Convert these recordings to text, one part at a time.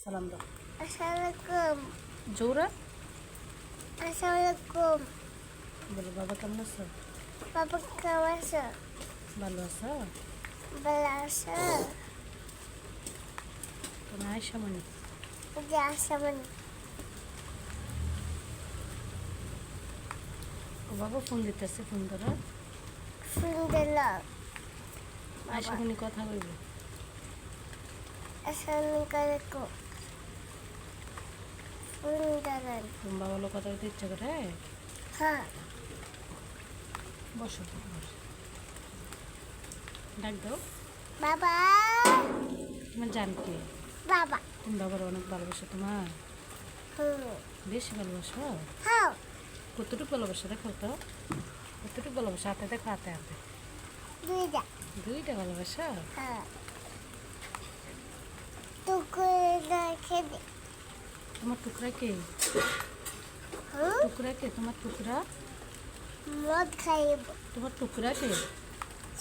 সালাম দাও। আসসালামাইকুম। জোরা আসসালামাইকুম। বলো, বাবা কেমন আছো? বাবা কেমন আছো? ভালো আছো? ভালো আছো? তুমি আয়সা মনি। যে আসামানি ও বাবা ফোন দিতেছে, ফোন ধরো। ফোন দিল। আয়সা মনি কথা কইব। আসসালামাইকুম। ফোন দিলেন। তুমি বাবা লোক কথা বলতে ইচ্ছা করে? হ্যাঁ। বসো বসো। ডাক দাও। বাবা। তোমার জানকে বাবা। তুমি বাবার অনেক ভালোবাসো, তোমার হুম। বেশি ভালোবাসো। হ্যাঁ। কতটুকু ভালোবাসো দেখো তো, কতটুকু ভালোবাসো, হাতে দেখো, হাতে হাতে। দুইটা। দুইটা ভালোবাসো। হ্যাঁ। টুকুরে রেখে দে। তোমার টুকরা কে? হুম। টুকরা কে? তোমার টুকরা? মদ খাইব। তোমার টুকরা কে?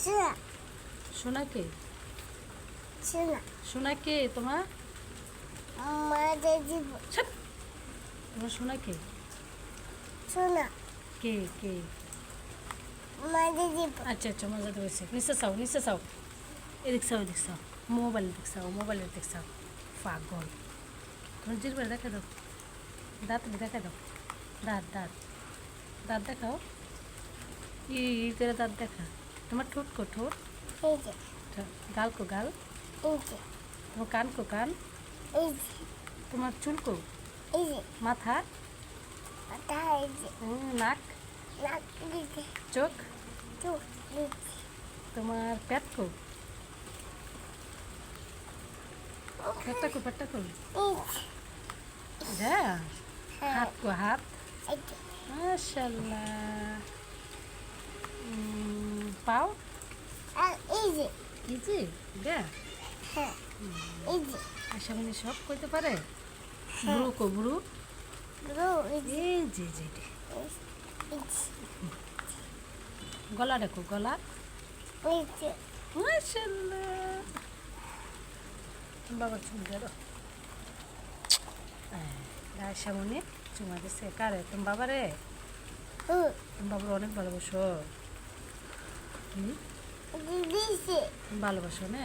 শোনা। সোনা কে? শোনা। সোনা কে তোমার? মাঝে দিব। ছাপ। তোমার সোনা কে? শোনা। কে কে? মাঝে দিব। আচ্ছা আচ্ছা, মজা তো হয়েছে। নিচে চাও, নিচে চাও, এদিক চাও, এদিক চাও, মোবাইল দিক চাও, মোবাইলের দিক চাও। পাগল। তোমার জিরবার দেখা দাও, দাঁত দেখা দাও, দাঁত দাঁত দাঁত দেখাও। ই করে দাঁত দেখা। তোমার ঠোঁট কো ঠোঁট? এই যে। গাল কো গাল? এই যে। তোমার কান কো কান? এই যে। তোমার চুল কো? এই যে। মাথা? মাথা এই যে। নাক? নাক দিকে। চোখ? চোখ দিকে। তোমার পেট কো? পেটটা কো, পেটটা কো? এই যে। হ্যাঁ। হ্যাঁ। হাত কো হাত? এই যে। মাশাআল্লাহ। পাও? আর এই যে। কি যে দেখ, হ্যাঁ। এই যে। আশা মানে সব কইতে পারে। হ্যাঁ। ব্রু কো ব্রু? ব্রু এই যে। এই যে যে যে। এই যে। গলা দেখো, গলা? এই যে। মাশাআল্লাহ। বাবা চুল দেরো। আয়সা মনে চুমা দিছে কারে? তুমি বাবারে? হুম। তুমি বাবার অনেক ভালোবাসো। দিছে। ভালোবাসো না?